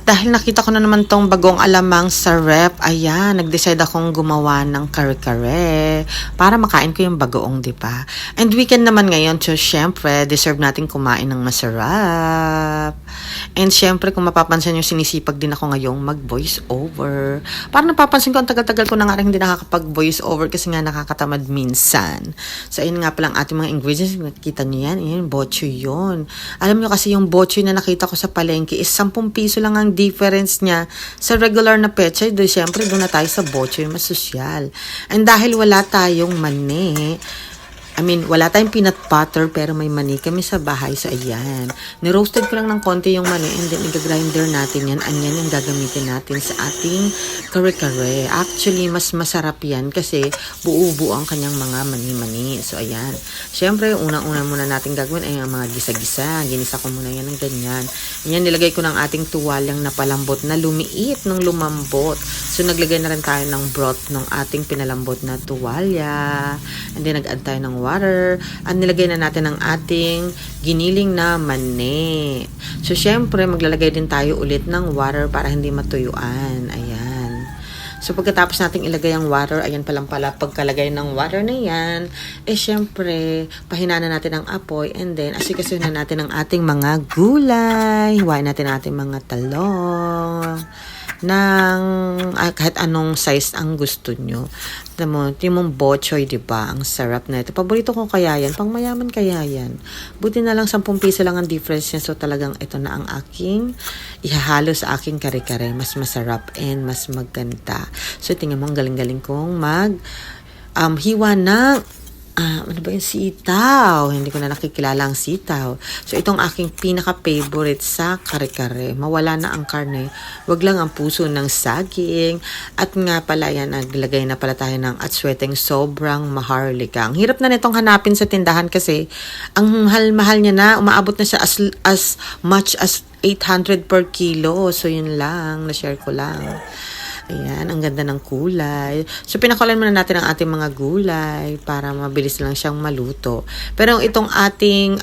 At dahil nakita ko na naman tong bagong alamang sa rep, ayan, nag-decide akong gumawa ng kare-kare para makain ko yung bagoong, di ba? And weekend naman ngayon, so syempre, deserve natin kumain ng masarap. And syempre, kung mapapansin nyo, sinisipag din ako ngayong mag-voice over. Parang napapansin ko, ang tagal-tagal ko na nga rin hindi nakakapag-voice over kasi nga nakakatamad minsan. So, ayun nga palang ating mga ingredients. Nakikita nyo yan, yun, bocho yun. Alam nyo kasi yung bocho na nakita ko sa palengke is 10 piso lang ang difference niya sa regular na pechay. Doon, syempre, doon na tayo sa bocho, yung mas sosyal. And dahil wala tayong mani, wala tayong peanut butter pero may mani kami sa bahay. So, ayan. Niroasted ko lang ng konti yung mani and then i-grinder natin yan. Anyan yung gagamitin natin sa ating kare-kare. Actually, mas masarap yan kasi buo-buo ang kanyang mga mani-mani. So, ayan. Siyempre, unang-una muna natin gagawin ay ang mga gisa-gisa. Ginisa ko muna yan ng ganyan. Ayan, nilagay ko ng ating tuwalyang napalambot na lumiit nung lumambot. So, naglagay na rin tayo ng broth ng ating pinalambot na tuwalya. And then, nag-add tayo ng water at nilagay na natin ang ating giniling na mani. So, syempre, maglalagay din tayo ulit ng water para hindi matuyuan. Ayan. So, pagkatapos nating ilagay ang water, ayan palang pala, pagkalagay ng water na yan, syempre, pahina na natin ang apoy and then, asikasuhin na natin ang ating mga gulay. Hiwain natin ang ating mga talong ng kahit anong size ang gusto nyo. Yung bochoy, diba? Ang sarap na ito. Paborito ko kaya yan. Pang mayaman kaya yan. Buti na lang 10 piso lang ang difference niya. So talagang ito na ang aking ihahalo sa aking kare-kare. Mas masarap and mas maganda. So tingnan mo, ang galing-galing kong hiwa ng ano ba yung sitaw? Hindi ko na nakikilala ang sitaw. So, itong aking pinaka-favorite sa kare-kare. Mawala na ang karne. Wag lang ang puso ng saging. At nga pala yan, naglagay na pala tayo ng atsweteng sobrang maharlika. Ang hirap na nitong hanapin sa tindahan kasi ang mahal-mahal niya na. Umaabot na siya as much as 800 per kilo. So, yun lang. Na-share ko lang. Ayan, ang ganda ng kulay. So, pinakulan muna natin ang ating mga gulay para mabilis lang siyang maluto. Pero itong ating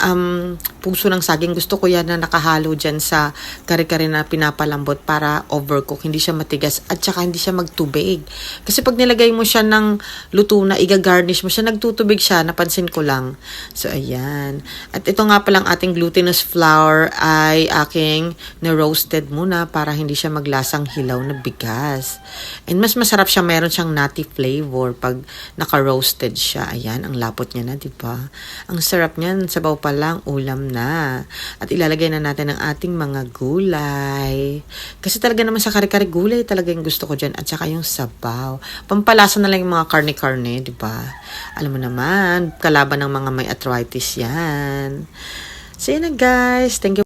puso ng saging, gusto ko yan na nakahalo dyan sa kare-kare na pinapalambot para overcook. Hindi siya matigas at saka hindi siya magtubig. Kasi pag nilagay mo siya ng luto na, iga-garnish mo siya, nagtutubig siya. Napansin ko lang. So, ayan. At ito nga palang ating glutinous flour ay aking na-roasted muna para hindi siya maglasang hilaw na bigas. And mas masarap siya, meron siyang nutty flavor pag naka-roasted siya. Ayan, ang lapot niya na, diba? Ang sarap niyan, sabaw pa lang, ulam na. At ilalagay na natin ang ating mga gulay. Kasi talaga naman sa kare-kare gulay talaga yung gusto ko dyan. At saka yung sabaw. Pampalasa na lang yung mga karne-karne, diba? Alam mo naman, kalaban ng mga may arthritis yan. So yun na guys, thank you.